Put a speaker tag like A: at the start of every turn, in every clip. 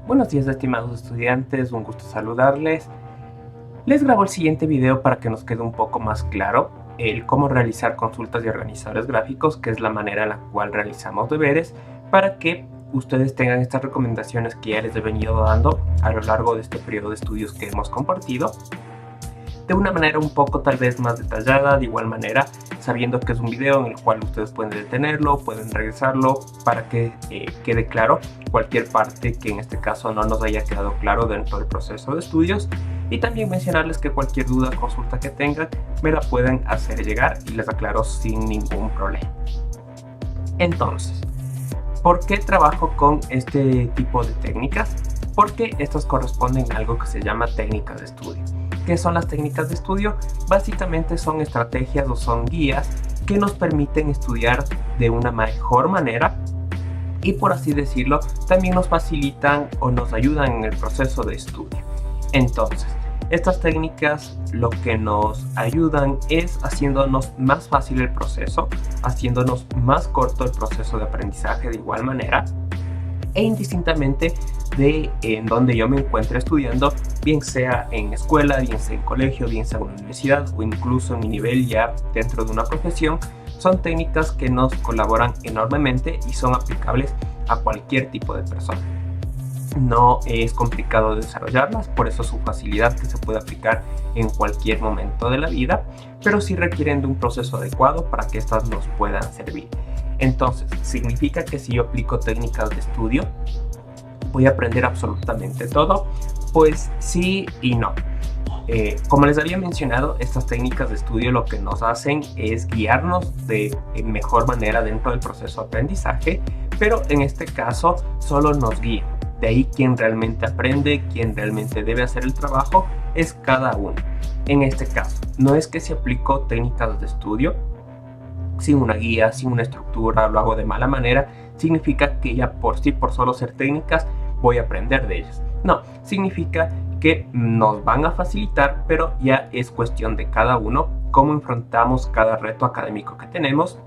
A: Buenos días, estimados estudiantes, un gusto saludarles. Les grabo el siguiente video para que nos quede un poco más claro el cómo realizar consultas de organizadores gráficos, que es la manera en la cual realizamos deberes, para que ustedes tengan estas recomendaciones que ya les he venido dando a lo largo de este periodo de estudios que hemos compartido, de una manera un poco tal vez más detallada, de igual manera sabiendo que es un video en el cual ustedes pueden detenerlo, pueden regresarlo para que quede claro cualquier parte que en este caso no nos haya quedado claro dentro del proceso de estudios, y también mencionarles que cualquier duda o consulta que tengan me la pueden hacer llegar y les aclaro sin ningún problema. Entonces, ¿por qué trabajo con este tipo de técnicas? Porque estas corresponden a algo que se llama técnicas de estudio. ¿Qué son las técnicas de estudio? Básicamente son estrategias o son guías que nos permiten estudiar de una mejor manera y, por así decirlo, también nos facilitan o nos ayudan en el proceso de estudio. Entonces, estas técnicas lo que nos ayudan es haciéndonos más fácil el proceso, haciéndonos más corto el proceso de aprendizaje de igual manera, e indistintamente de en donde yo me encuentre estudiando, bien sea en escuela, bien sea en colegio, bien sea en una universidad o incluso en mi nivel ya dentro de una profesión, son técnicas que nos colaboran enormemente y son aplicables a cualquier tipo de persona. No es complicado desarrollarlas, por eso su facilidad, que se puede aplicar en cualquier momento de la vida, pero sí requieren de un proceso adecuado para que estas nos puedan servir. Entonces, ¿significa que si yo aplico técnicas de estudio voy a aprender absolutamente todo? Pues sí y no. Como les había mencionado, estas técnicas de estudio lo que nos hacen es guiarnos de mejor manera dentro del proceso de aprendizaje, pero en este caso solo nos guían. De ahí quien realmente aprende, quien realmente debe hacer el trabajo es cada uno. En este caso, no es que si aplico técnicas de estudio sin una guía, sin una estructura, lo hago de mala manera, significa que ya por sí, por solo ser técnicas, voy a aprender de ellas. No, significa que nos van a facilitar, pero ya es cuestión de cada uno cómo enfrentamos cada reto académico que tenemos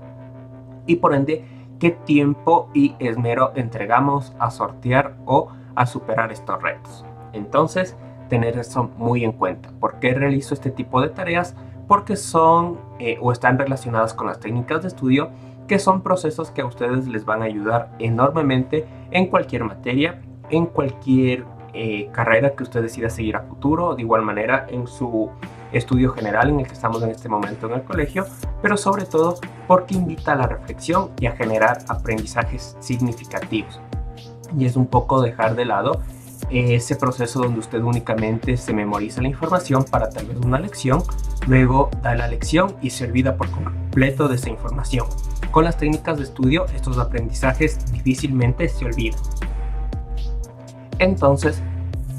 A: y por ende qué tiempo y esmero entregamos a sortear o a superar estos retos. Entonces, tener eso muy en cuenta. ¿Por qué realizo este tipo de tareas? Porque son o están relacionadas con las técnicas de estudio, que son procesos que a ustedes les van a ayudar enormemente en cualquier materia, en cualquier carrera que usted decida seguir a futuro, de igual manera en su estudio general en el que estamos en este momento en el colegio, pero sobre todo porque invita a la reflexión y a generar aprendizajes significativos. Y es un poco dejar de lado ese proceso donde usted únicamente se memoriza la información para tal vez una lección, luego da la lección y se olvida por completo de esa información. Con las técnicas de estudio, estos aprendizajes difícilmente se olvidan. Entonces,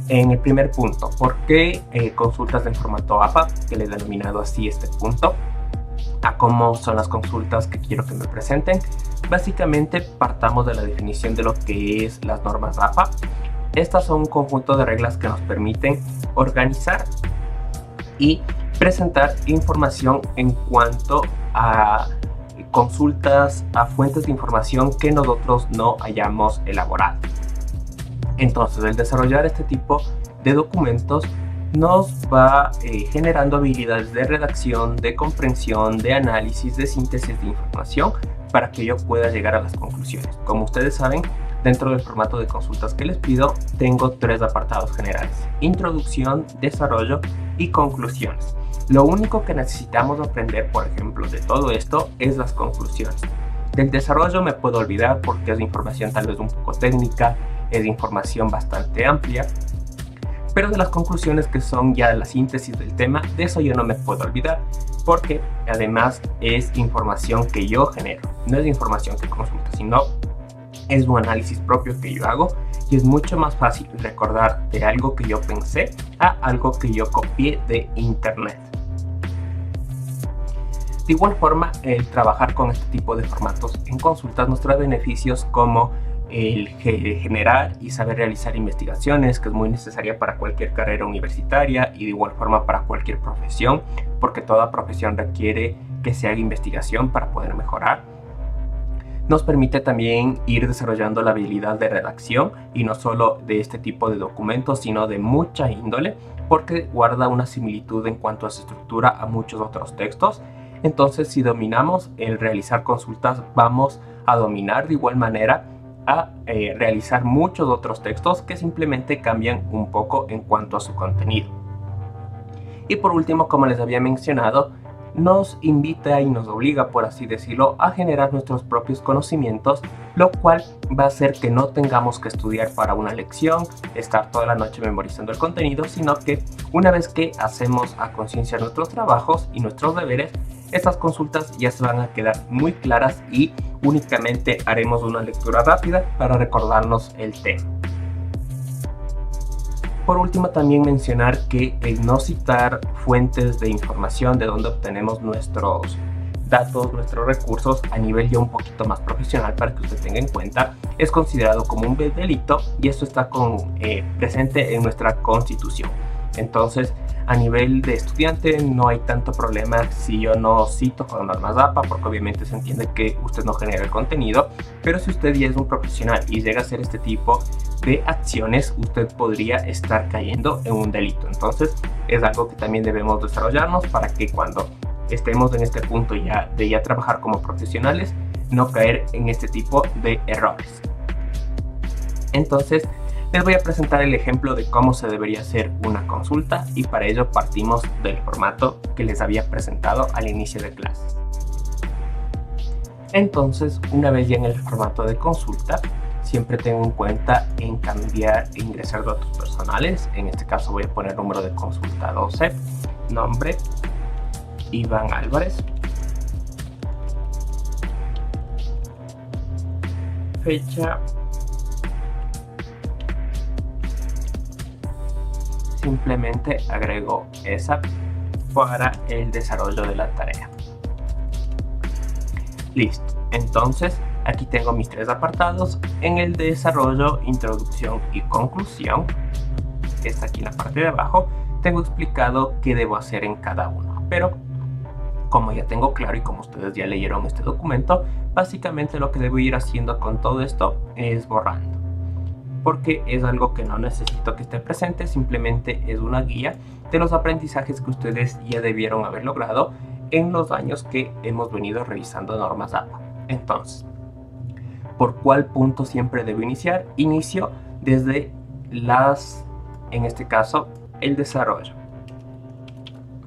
A: en el primer punto, ¿por qué consultas en formato APA? Que le he denominado así este punto, a cómo son las consultas que quiero que me presenten. Básicamente partamos de la definición de lo que es las normas APA. Estas son un conjunto de reglas que nos permiten organizar y presentar información en cuanto a consultas a fuentes de información que nosotros no hayamos elaborado. Entonces, el desarrollar este tipo de documentos nos va generando habilidades de redacción, de comprensión, de análisis, de síntesis de información para que yo pueda llegar a las conclusiones. Como ustedes saben, dentro del formato de consultas que les pido, tengo 3 apartados generales: introducción, desarrollo y conclusiones. Lo único que necesitamos aprender, por ejemplo, de todo esto es las conclusiones. Del desarrollo me puedo olvidar porque es información tal vez un poco técnica, es información bastante amplia, pero de las conclusiones, que son ya la síntesis del tema, de eso yo no me puedo olvidar, porque además es información que yo genero, no es información que consulto, sino es un análisis propio que yo hago, y es mucho más fácil recordar de algo que yo pensé a algo que yo copié de internet. De igual forma, el trabajar con este tipo de formatos en consultas nos trae beneficios como el generar y saber realizar investigaciones, que es muy necesaria para cualquier carrera universitaria y de igual forma para cualquier profesión, porque toda profesión requiere que se haga investigación para poder mejorar. Nos permite también ir desarrollando la habilidad de redacción, y no solo de este tipo de documentos, sino de mucha índole, porque guarda una similitud en cuanto a su estructura a muchos otros textos. Entonces, si dominamos el realizar consultas, vamos a dominar de igual manera a realizar muchos otros textos que simplemente cambian un poco en cuanto a su contenido. Y por último, como les había mencionado, nos invita y nos obliga, por así decirlo, a generar nuestros propios conocimientos, lo cual va a hacer que no tengamos que estudiar para una lección, estar toda la noche memorizando el contenido, sino que una vez que hacemos a conciencia nuestros trabajos y nuestros deberes, estas consultas ya se van a quedar muy claras y únicamente haremos una lectura rápida para recordarnos el tema. Por último, también mencionar que el no citar fuentes de información de donde obtenemos nuestros datos, nuestros recursos a nivel ya un poquito más profesional, para que usted tenga en cuenta, es considerado como un delito, y esto está presente en nuestra Constitución. Entonces, a nivel de estudiante no hay tanto problema si yo no cito con normas APA, porque obviamente se entiende que usted no genera el contenido, pero si usted ya es un profesional y llega a hacer este tipo de acciones, usted podría estar cayendo en un delito. Entonces, es algo que también debemos desarrollarnos para que cuando estemos en este punto de ya trabajar como profesionales, no caer en este tipo de errores. Entonces, les voy a presentar el ejemplo de cómo se debería hacer una consulta, y para ello partimos del formato que les había presentado al inicio de clases. Entonces, una vez ya en el formato de consulta, siempre tengo en cuenta en cambiar e ingresar datos personales. En este caso voy a poner número de consulta 12, nombre Iván Álvarez, fecha, simplemente agrego esa para el desarrollo de la tarea. Listo. Entonces, aquí tengo mis tres apartados. En el desarrollo, introducción y conclusión, que está aquí en la parte de abajo, tengo explicado qué debo hacer en cada uno. Pero como ya tengo claro y como ustedes ya leyeron este documento, básicamente lo que debo ir haciendo con todo esto es borrando, porque es algo que no necesito que esté presente, simplemente es una guía de los aprendizajes que ustedes ya debieron haber logrado en los años que hemos venido revisando normas APA. Entonces, ¿por cuál punto siempre debo iniciar? Inicio desde en este caso, el desarrollo.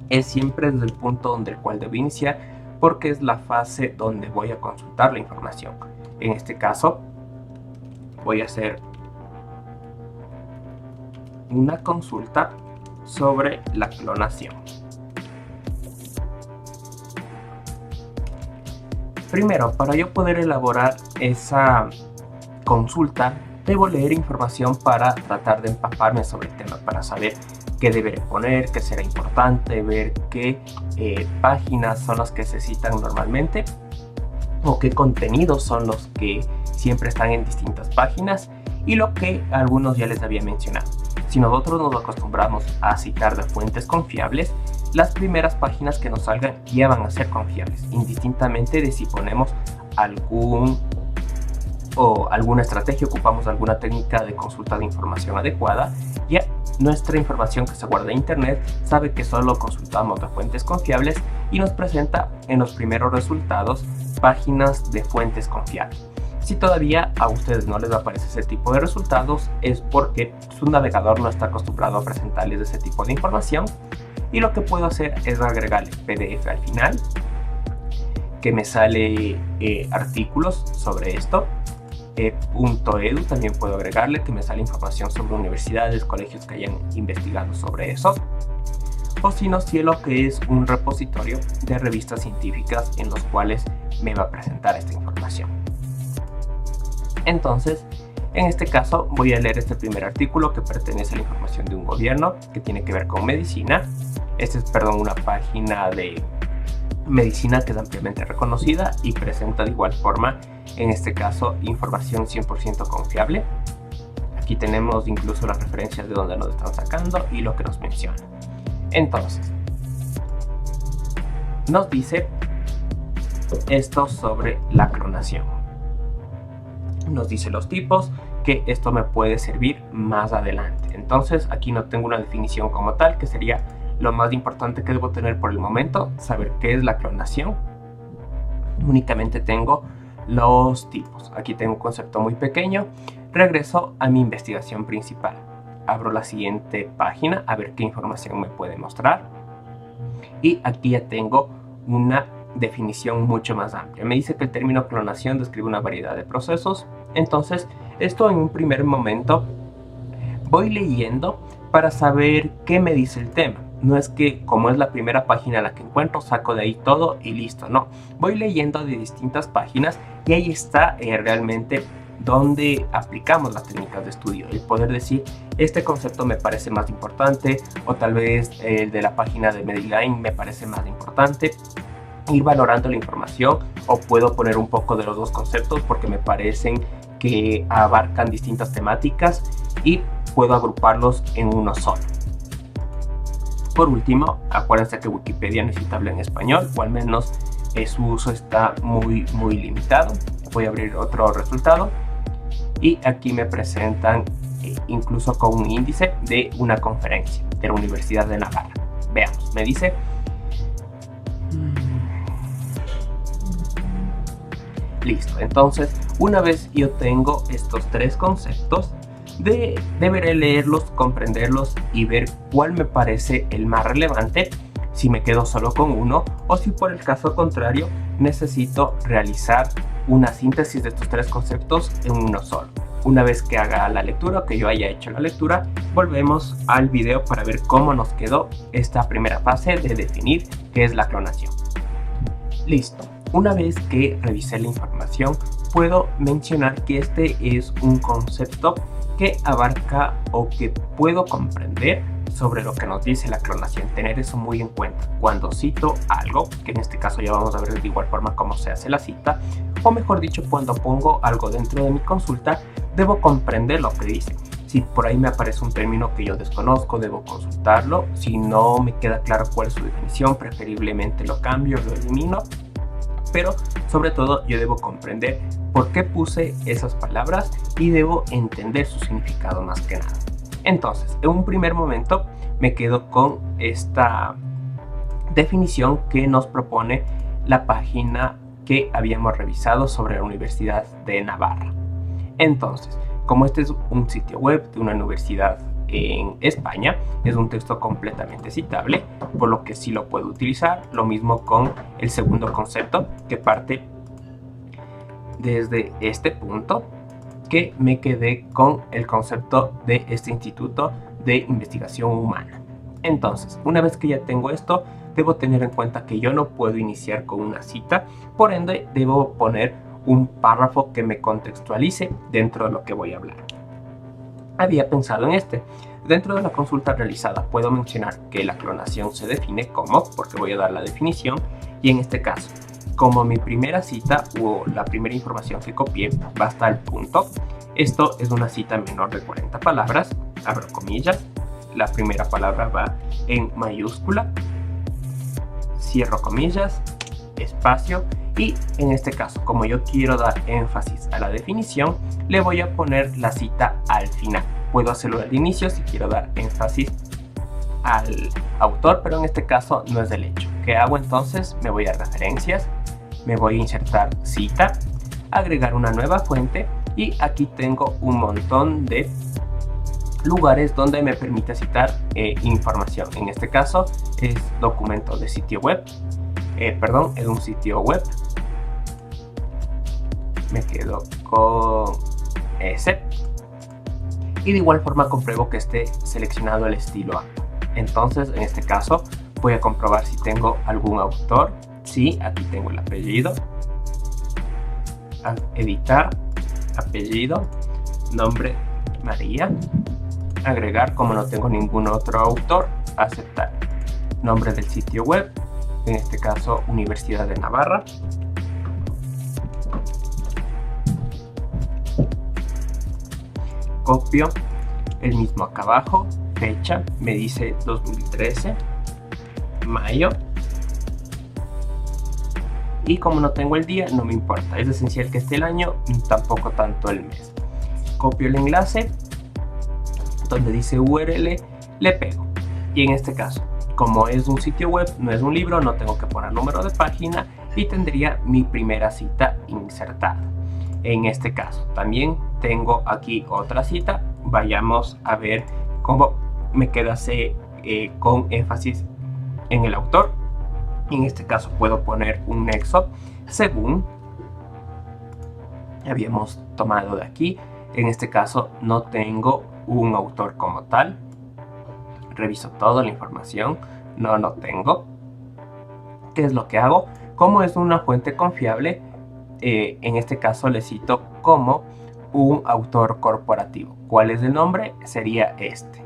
A: Es siempre desde el punto donde el cual debo iniciar, porque es la fase donde voy a consultar la información. En este caso, voy a hacer una consulta sobre la clonación. Primero, para yo poder elaborar esa consulta, debo leer información para tratar de empaparme sobre el tema, para saber qué deberé poner, qué será importante, ver qué páginas son las que se citan normalmente, o qué contenidos son los que siempre están en distintas páginas, y lo que algunos ya les había mencionado. Si nosotros nos acostumbramos a citar de fuentes confiables, las primeras páginas que nos salgan ya van a ser confiables, indistintamente de si ponemos alguna estrategia, ocupamos alguna técnica de consulta de información adecuada. Ya nuestra información que se guarda en internet sabe que solo consultamos de fuentes confiables y nos presenta en los primeros resultados páginas de fuentes confiables. Si todavía a ustedes no les aparece ese tipo de resultados, es porque su navegador no está acostumbrado a presentarles ese tipo de información, y lo que puedo hacer es agregarle PDF al final, que me sale artículos sobre esto. .edu también puedo agregarle, que me sale información sobre universidades, colegios que hayan investigado sobre eso. O si no, Cielo, que es un repositorio de revistas científicas en los cuales me va a presentar esta información. Entonces, en este caso voy a leer este primer artículo que pertenece a la información de un gobierno que tiene que ver con medicina. Esta es, una página de medicina que es ampliamente reconocida y presenta de igual forma, en este caso, información 100% confiable. Aquí tenemos incluso las referencias de donde nos están sacando y lo que nos menciona. Entonces, nos dice esto sobre la clonación. nos dice los tipos, que esto me puede servir más adelante. Entonces aquí no tengo una definición como tal, que sería lo más importante que debo tener por el momento, saber qué es la clonación. Únicamente tengo los tipos. Aquí tengo un concepto muy pequeño. Regreso a mi investigación principal. Abro la siguiente página a ver qué información me puede mostrar. Y aquí ya tengo una definición mucho más amplia. Me dice que el término clonación describe una variedad de procesos. Entonces, esto en un primer momento voy leyendo para saber qué me dice el tema. No es que como es la primera página a la que encuentro, saco de ahí todo y listo, no. Voy leyendo de distintas páginas y ahí está realmente donde aplicamos las técnicas de estudio. El poder decir, este concepto me parece más importante, o tal vez el de la página de Medline me parece más importante. Ir valorando la información, o puedo poner un poco de los dos conceptos porque me parecen que abarcan distintas temáticas y puedo agruparlos en uno solo. Por último, acuérdense que Wikipedia no es citable en español, o al menos su uso está muy limitado. Voy a abrir otro resultado y aquí me presentan incluso con un índice de una conferencia de la Universidad de Navarra. Veamos, me dice listo. Entonces, una vez yo tengo estos tres conceptos, deberé leerlos, comprenderlos y ver cuál me parece el más relevante, si me quedo solo con uno o si por el caso contrario necesito realizar una síntesis de estos tres conceptos en uno solo. Una vez que haga la lectura, que yo haya hecho la lectura, volvemos al video para ver cómo nos quedó esta primera fase de definir qué es la clonación. Listo. Una vez que revisé la información, puedo mencionar que este es un concepto que abarca o que puedo comprender sobre lo que nos dice la clonación. Tener eso muy en cuenta cuando cito algo, que en este caso ya vamos a ver de igual forma cómo se hace la cita, o mejor dicho, cuando pongo algo dentro de mi consulta, debo comprender lo que dice. Si por ahí me aparece un término que yo desconozco, debo consultarlo. Si no me queda claro cuál es su definición, preferiblemente lo cambio, lo elimino. Pero sobre todo yo debo comprender por qué puse esas palabras y debo entender su significado más que nada. Entonces, en un primer momento me quedo con esta definición que nos propone la página que habíamos revisado sobre la Universidad de Navarra. Entonces, como este es un sitio web de una universidad en España, es un texto completamente citable, por lo que sí lo puedo utilizar. Lo mismo con el segundo concepto, que parte desde este punto, que me quedé con el concepto de este Instituto de Investigación Humana. Entonces, una vez que ya tengo esto, debo tener en cuenta que yo no puedo iniciar con una cita, por ende debo poner un párrafo que me contextualice dentro de lo que voy a hablar. Había pensado en este. Dentro de la consulta realizada puedo mencionar que la clonación se define como, porque voy a dar la definición, y en este caso, como mi primera cita o la primera información que copié va hasta el punto, esto es una cita menor de 40 palabras, abro comillas, la primera palabra va en mayúscula, cierro comillas, espacio, y en este caso, como yo quiero dar énfasis a la definición, le voy a poner la cita al final. Puedo hacerlo al inicio si quiero dar énfasis al autor, pero en este caso no es del hecho. ¿Qué hago entonces? Me voy a referencias, me voy a insertar cita, agregar una nueva fuente, y aquí tengo un montón de lugares donde me permite citar información. En este caso es documento de sitio web, es un sitio web. Me quedo con ese. Y de igual forma compruebo que esté seleccionado el estilo A. Entonces, en este caso, voy a comprobar si tengo algún autor. Sí, aquí tengo el apellido. Editar, apellido, nombre, María. Agregar, como no tengo ningún otro autor, aceptar. Nombre del sitio web, en este caso Universidad de Navarra. Copio el mismo acá abajo, fecha, me dice 2013, mayo, y como no tengo el día no me importa, es esencial que esté el año, tampoco tanto el mes. Copio el enlace donde dice URL, le pego, y en este caso, como es un sitio web, no es un libro, no tengo que poner número de página y tendría mi primera cita insertada. En este caso también tengo aquí otra cita, vayamos a ver cómo me queda con énfasis en el autor. En este caso puedo poner un nexo según habíamos tomado de aquí. En este caso no tengo un autor como tal. Reviso toda la información, no tengo. ¿Qué es lo que hago? Como es una fuente confiable, en este caso le cito como un autor corporativo. ¿Cuál es el nombre? Sería este.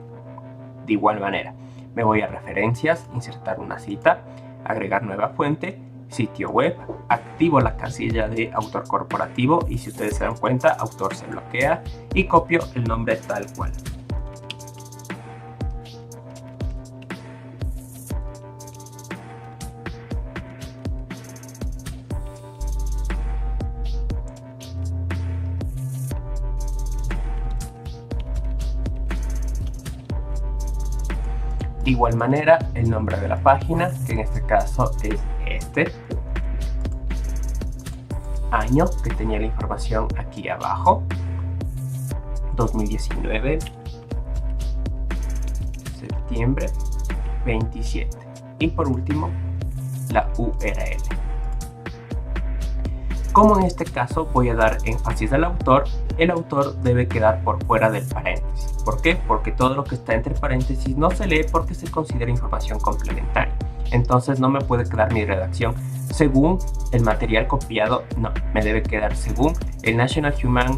A: De igual manera, me voy a referencias, insertar una cita, agregar nueva fuente, sitio web, activo la casilla de autor corporativo y si ustedes se dan cuenta, autor se bloquea y copio el nombre tal cual. De igual manera, el nombre de la página, que en este caso es este. Año, que tenía la información aquí abajo. 2019. Septiembre 27. Y por último, la URL. Como en este caso voy a dar énfasis al autor, el autor debe quedar por fuera del paréntesis. ¿Por qué? Porque todo lo que está entre paréntesis no se lee porque se considera información complementaria. Entonces no me puede quedar mi redacción según el material copiado, no, me debe quedar según el National Human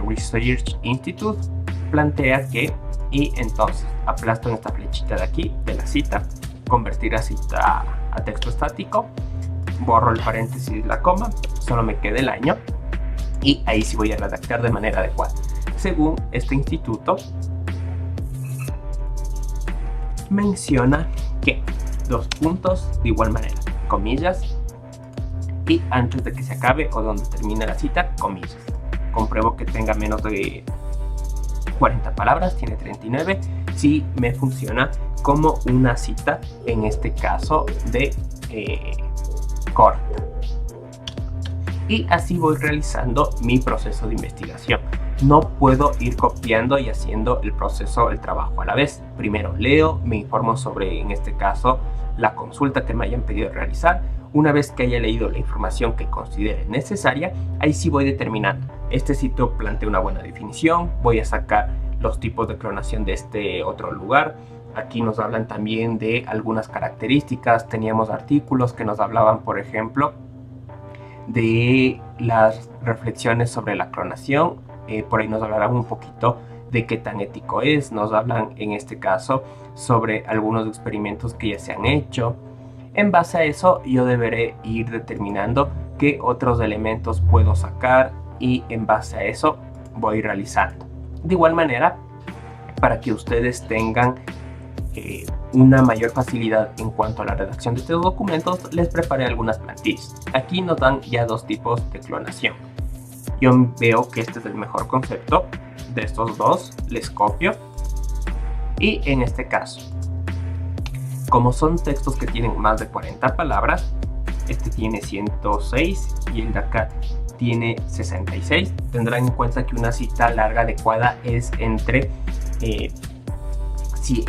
A: Research Institute plantea que, y entonces aplasto en esta flechita de aquí, de la cita, convertir a cita a texto estático, borro el paréntesis, la coma, solo me queda el año y ahí sí voy a redactar de manera adecuada. Según este instituto, menciona que dos puntos de igual manera, comillas, y antes de que se acabe o donde termine la cita, comillas. Compruebo que tenga menos de 40 palabras, tiene 39, sí me funciona como una cita, en este caso de corta. Y así voy realizando mi proceso de investigación. No puedo ir copiando y haciendo el proceso, el trabajo a la vez. Primero leo, me informo sobre, en este caso, la consulta que me hayan pedido realizar. Una vez que haya leído la información que considere necesaria, ahí sí voy determinando. Este sitio plantea una buena definición, voy a sacar los tipos de clonación de este otro lugar. Aquí nos hablan también de algunas características. Teníamos artículos que nos hablaban, por ejemplo, de las reflexiones sobre la clonación. Por ahí nos hablarán un poquito de qué tan ético es. Nos hablan en este caso sobre algunos experimentos que ya se han hecho. En base a eso yo deberé ir determinando qué otros elementos puedo sacar y en base a eso voy realizando. De igual manera, para que ustedes tengan una mayor facilidad en cuanto a la redacción de estos documentos, les preparé algunas plantillas. Aquí nos dan ya dos tipos de clonación. Yo veo que este es el mejor concepto de estos dos, les copio y en este caso, como son textos que tienen más de 40 palabras, este tiene 106 y el de acá tiene 66. Tendrán en cuenta que una cita larga adecuada es entre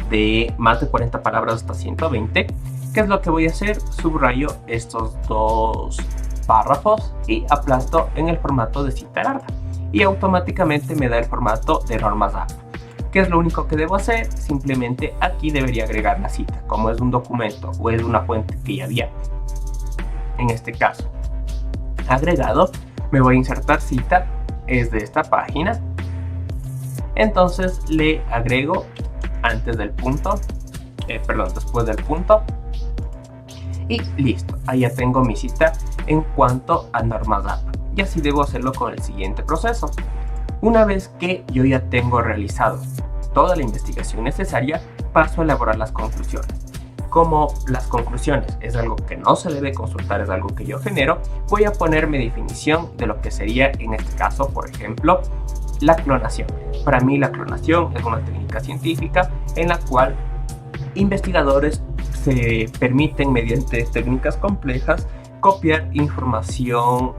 A: de más de 40 palabras hasta 120. ¿Qué es lo que voy a hacer? Subrayo estos dos párrafos y aplasto en el formato de cita larga y automáticamente me da el formato de normas APA. ¿Qué es lo único que debo hacer? Simplemente aquí debería agregar la cita. Como es un documento o es una fuente que ya había, en este caso, agregado, me voy a insertar cita, es de esta página. Entonces le agrego antes del punto, después del punto y listo. Ahí ya tengo mi cita en cuanto a normas APA y así debo hacerlo con el siguiente proceso. Una vez que yo ya tengo realizado toda la investigación necesaria, paso a elaborar las conclusiones. como las conclusiones es algo que no se debe consultar, es algo que yo genero, voy a poner mi definición de lo que sería en este caso, por ejemplo, la clonación. Para mí la clonación es una técnica científica en la cual investigadores se permiten mediante técnicas complejas copiar información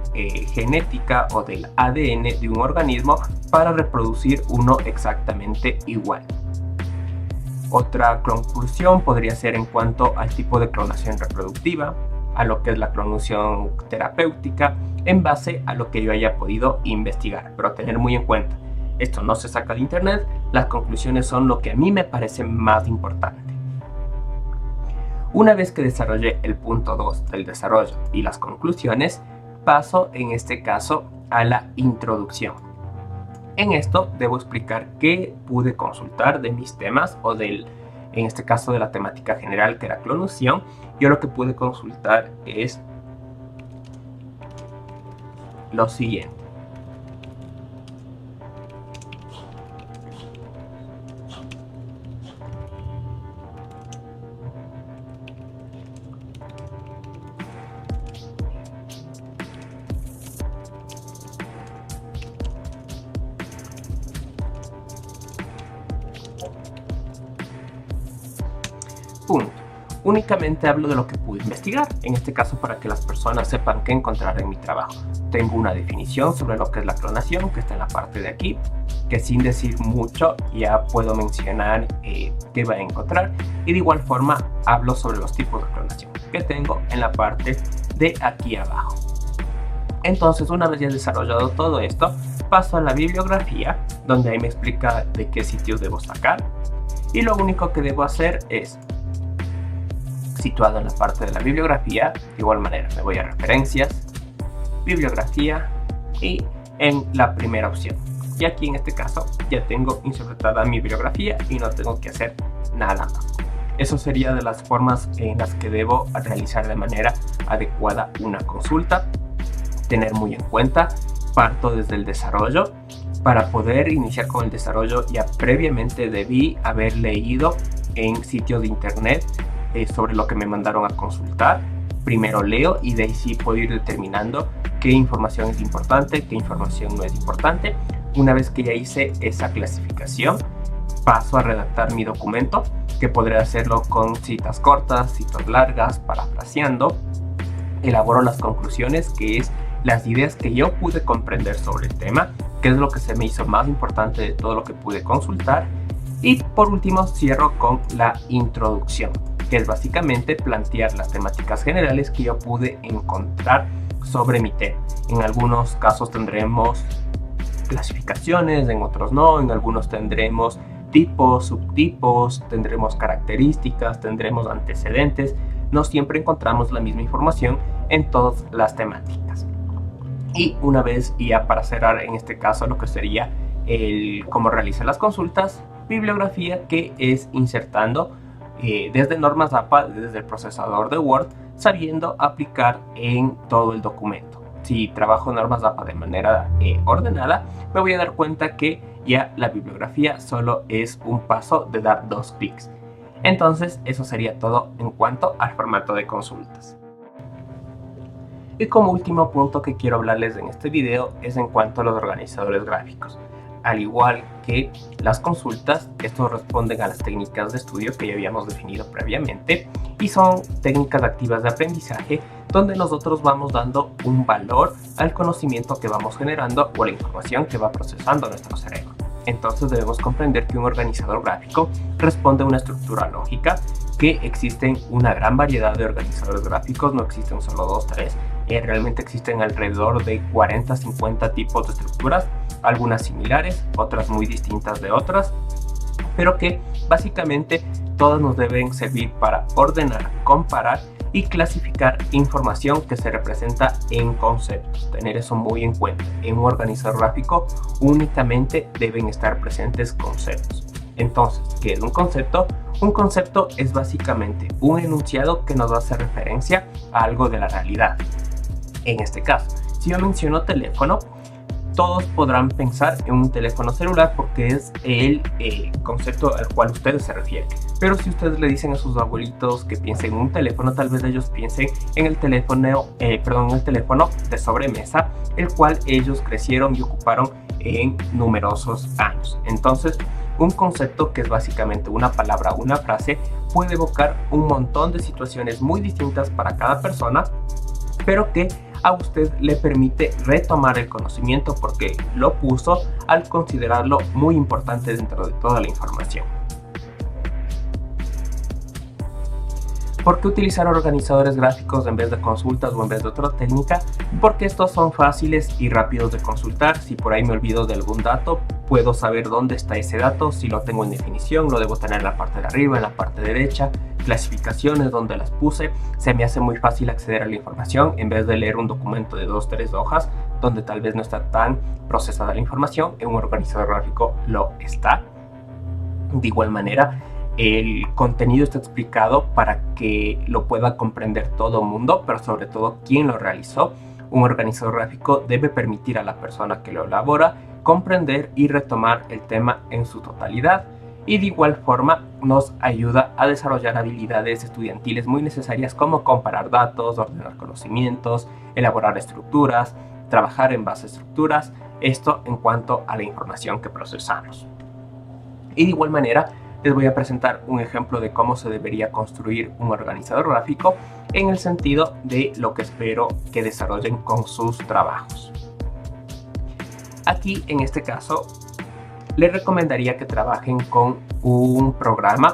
A: genética o del ADN de un organismo para reproducir uno exactamente igual. Otra conclusión podría ser en cuanto al tipo de clonación reproductiva, a lo que es la clonación terapéutica, en base a lo que yo haya podido investigar. Pero tener muy en cuenta, esto no se saca de internet, las conclusiones son lo que a mí me parece más importante. Una vez que desarrollé el punto 2 del desarrollo y las conclusiones, paso en este caso a la introducción. En esto debo explicar qué pude consultar de mis temas o en este caso de la temática general que era clonación. Yo lo que pude consultar es lo siguiente. Punto. Únicamente hablo de lo que pude investigar, en este caso para que las personas sepan qué encontrar en mi trabajo. Tengo una definición sobre lo que es la clonación, que está en la parte de aquí, que sin decir mucho ya puedo mencionar qué va a encontrar, y de igual forma hablo sobre los tipos de clonación que tengo en la parte de aquí abajo. Entonces, una vez ya desarrollado todo esto, paso a la bibliografía, donde ahí me explica de qué sitios debo sacar, y lo único que debo hacer es, situado en la parte de la bibliografía, de igual manera me voy a referencias, bibliografía y en la primera opción. Y aquí en este caso ya tengo insertada mi bibliografía y no tengo que hacer nada más. Eso sería de las formas en las que debo realizar de manera adecuada una consulta. Tener muy en cuenta, parto desde el desarrollo. Para poder iniciar con el desarrollo ya previamente debí haber leído en sitios de internet sobre lo que me mandaron a consultar. Primero leo y de ahí sí puedo ir determinando qué información es importante, qué información no es importante. Una vez que ya hice esa clasificación, paso a redactar mi documento, que podré hacerlo con citas cortas, citas largas, parafraseando. Elaboro las conclusiones, que es las ideas que yo pude comprender sobre el tema, que es lo que se me hizo más importante de todo lo que pude consultar. Y por último cierro con la introducción, que es básicamente plantear las temáticas generales que yo pude encontrar sobre mi tema. En algunos casos tendremos clasificaciones, en otros no, en algunos tendremos tipos, subtipos, tendremos características, tendremos antecedentes. No siempre encontramos la misma información en todas las temáticas. Y una vez, ya para cerrar en este caso lo que sería el cómo realizar las consultas, bibliografía, que es insertando desde normas APA, desde el procesador de Word, sabiendo aplicar en todo el documento. Si trabajo normas APA de manera ordenada, me voy a dar cuenta que ya la bibliografía solo es un paso de dar 2 clics. Entonces eso sería todo en cuanto al formato de consultas. Y como último punto que quiero hablarles en este video es en cuanto a los organizadores gráficos. Al igual que las consultas, estos responden a las técnicas de estudio que ya habíamos definido previamente y son técnicas activas de aprendizaje donde nosotros vamos dando un valor al conocimiento que vamos generando o la información que va procesando nuestro cerebro. Entonces debemos comprender que un organizador gráfico responde a una estructura lógica, que existen una gran variedad de organizadores gráficos, no existen solo 2, 3, realmente existen alrededor de 40-50 tipos de estructuras, algunas similares, otras muy distintas de otras, pero que básicamente todas nos deben servir para ordenar, comparar y clasificar información que se representa en conceptos. Tener eso muy en cuenta. En un organizador gráfico únicamente deben estar presentes conceptos. Entonces, ¿qué es un concepto? Un concepto es básicamente un enunciado que nos hace referencia a algo de la realidad. En este caso, si yo menciono teléfono, todos podrán pensar en un teléfono celular porque es el concepto al cual ustedes se refieren. Pero si ustedes le dicen a sus abuelitos que piensen en un teléfono, tal vez ellos piensen en el teléfono, el teléfono de sobremesa, el cual ellos crecieron y ocuparon en numerosos años. Entonces, un concepto que es básicamente una palabra, una frase, puede evocar un montón de situaciones muy distintas para cada persona, pero que a usted le permite retomar el conocimiento porque lo puso al considerarlo muy importante dentro de toda la información. ¿Por qué utilizar organizadores gráficos en vez de consultas o en vez de otra técnica? Porque estos son fáciles y rápidos de consultar. Si por ahí me olvido de algún dato, puedo saber dónde está ese dato. Si lo tengo en definición, lo debo tener en la parte de arriba, en la parte derecha, clasificaciones donde las puse. Se me hace muy fácil acceder a la información en vez de leer un documento de 2-3 hojas donde tal vez no está tan procesada la información. En un organizador gráfico lo está. De igual manera, el contenido está explicado para que lo pueda comprender todo el mundo, pero sobre todo quien lo realizó. Un organizador gráfico debe permitir a la persona que lo elabora comprender y retomar el tema en su totalidad, y de igual forma nos ayuda a desarrollar habilidades estudiantiles muy necesarias como comparar datos, ordenar conocimientos, elaborar estructuras, trabajar en base a estructuras, esto en cuanto a la información que procesamos. Y de igual manera les voy a presentar un ejemplo de cómo se debería construir un organizador gráfico en el sentido de lo que espero que desarrollen con sus trabajos. Aquí, en este caso, les recomendaría que trabajen con un programa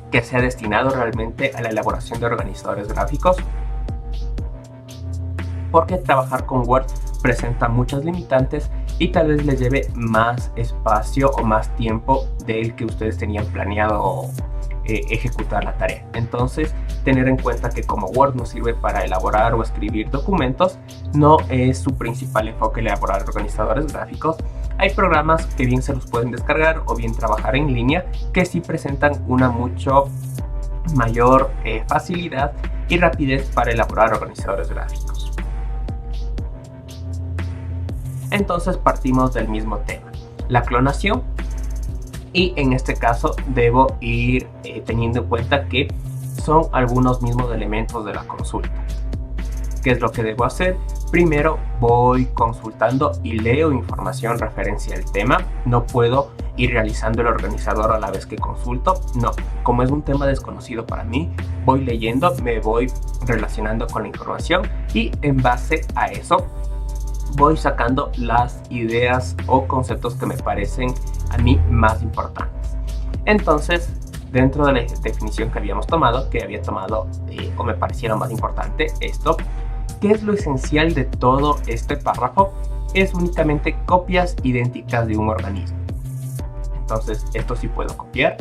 A: que sea destinado realmente a la elaboración de organizadores gráficos, porque trabajar con Word presenta muchas limitantes y tal vez les lleve más espacio o más tiempo del que ustedes tenían planeado ejecutar la tarea. Entonces, tener en cuenta que como Word nos sirve para elaborar o escribir documentos, no es su principal enfoque elaborar organizadores gráficos. Hay programas que bien se los pueden descargar o bien trabajar en línea que sí presentan una mucho mayor facilidad y rapidez para elaborar organizadores gráficos. Entonces partimos del mismo tema, la clonación, y en este caso debo ir teniendo en cuenta que son algunos mismos elementos de la consulta. ¿Qué es lo que debo hacer? Primero voy consultando y leo información referencia al tema. No puedo ir realizando el organizador a la vez que consulto. No, como es un tema desconocido para mí, voy leyendo, me voy relacionando con la información y en base a eso voy sacando las ideas o conceptos que me parecen a mí más importantes. Entonces, dentro de la definición que habíamos tomado, o me parecieron más importante esto, ¿qué es lo esencial de todo este párrafo? Es únicamente copias idénticas de un organismo. Entonces, esto sí puedo copiar.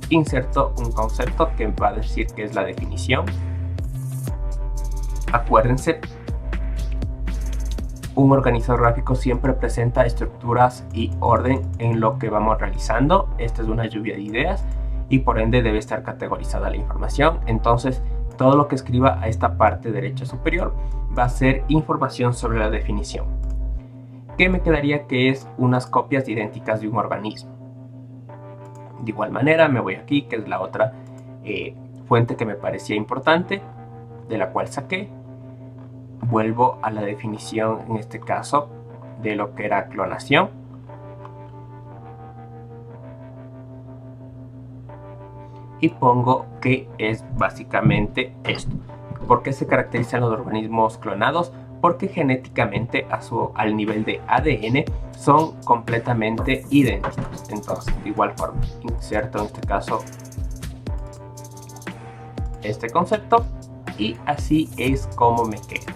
A: Inserto un concepto que va a decir que es la definición. Acuérdense, un organizador gráfico siempre presenta estructuras y orden en lo que vamos realizando. Esta es una lluvia de ideas y por ende debe estar categorizada la información. Entonces, todo lo que escriba a esta parte derecha superior va a ser información sobre la definición. ¿Qué me quedaría? Que es unas copias idénticas de un organismo. De igual manera me voy aquí, que es la otra fuente que me parecía importante, de la cual saqué. Vuelvo a la definición, en este caso, de lo que era clonación. Y pongo que es básicamente esto. ¿Por qué se caracterizan los organismos clonados? Porque genéticamente al nivel de ADN son completamente idénticos. Entonces, de igual forma, inserto en este caso este concepto y así es como me queda.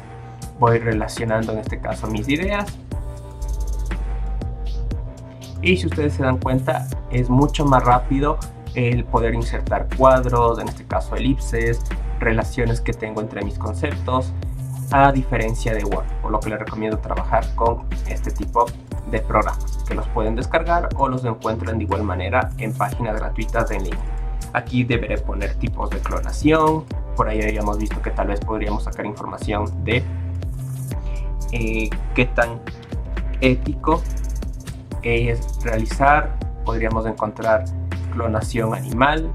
A: Voy relacionando en este caso mis ideas. Y si ustedes se dan cuenta, es mucho más rápido el poder insertar cuadros, en este caso elipses, relaciones que tengo entre mis conceptos, a diferencia de Word, por lo que les recomiendo trabajar con este tipo de programas, que los pueden descargar o los encuentran de igual manera en páginas gratuitas en línea. Aquí deberé poner tipos de clonación. Por ahí habíamos visto que tal vez podríamos sacar información de qué tan ético es realizar. Podríamos encontrar clonación animal.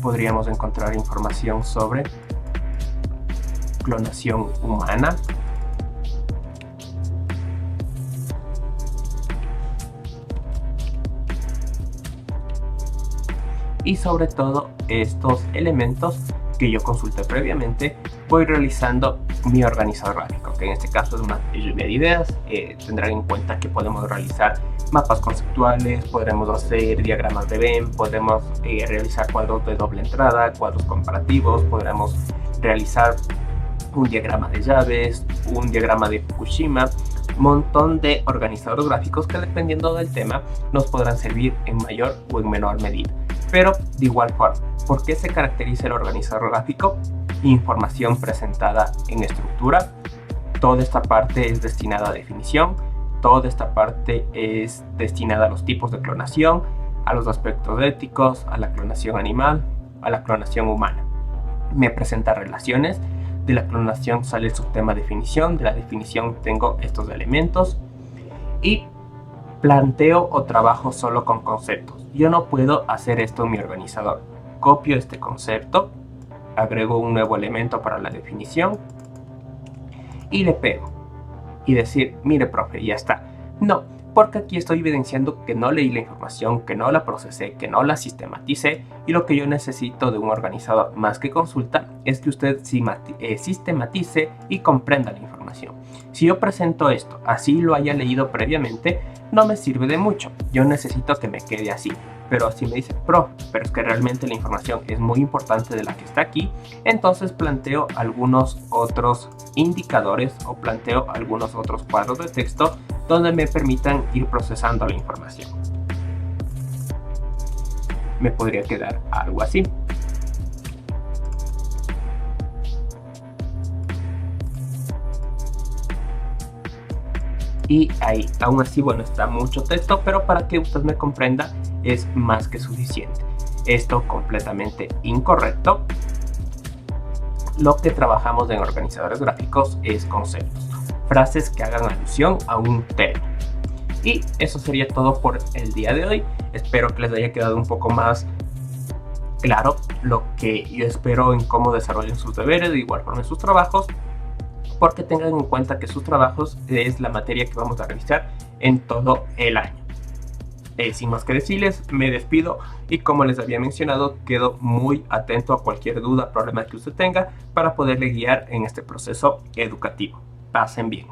A: Podríamos encontrar información sobre clonación humana. Y sobre todo estos elementos que yo consulté previamente, voy realizando mi organizador gráfico, que en este caso es una lluvia de ideas. Tendrán en cuenta que podemos realizar mapas conceptuales, podremos hacer diagramas de Venn, podemos realizar cuadros de doble entrada, cuadros comparativos, podremos realizar un diagrama de llaves, un diagrama de Fukushima, montón de organizadores gráficos que, dependiendo del tema, nos podrán servir en mayor o en menor medida. Pero de igual forma, ¿por qué se caracteriza el organizador gráfico? Información presentada en estructura. Toda esta parte es destinada a definición. Toda esta parte es destinada a los tipos de clonación, a los aspectos éticos, a la clonación animal, a la clonación humana. Me presenta relaciones. De la clonación sale el subtema definición. De la definición tengo estos elementos. Y planteo o trabajo solo con conceptos. Yo no puedo hacer esto en mi organizador. Copio este concepto, agrego un nuevo elemento para la definición y le pego. Y decir, mire profe, ya está. No, porque aquí estoy evidenciando que no leí la información, que no la procesé, que no la sistematicé, y lo que yo necesito de un organizador más que consulta es que usted sistematice y comprenda la información. Si yo presento esto, así lo haya leído previamente, no me sirve de mucho. Yo necesito que me quede así. Pero si me dice, prof, pero es que realmente la información es muy importante de la que está aquí, entonces planteo algunos otros indicadores o planteo algunos otros cuadros de texto donde me permitan ir procesando la información. Me podría quedar algo así. Y ahí, aún así, bueno, está mucho texto, pero para que usted me comprenda es más que suficiente. Esto completamente incorrecto. Lo que trabajamos en organizadores gráficos es conceptos, frases que hagan alusión a un tema. Y eso sería todo por el día de hoy. Espero que les haya quedado un poco más claro lo que yo espero en cómo desarrollen sus deberes, de igual forma en sus trabajos, porque tengan en cuenta que sus trabajos es la materia que vamos a revisar en todo el año. Sin más que decirles, me despido y, como les había mencionado, quedo muy atento a cualquier duda, problema que usted tenga para poderle guiar en este proceso educativo. Pasen bien.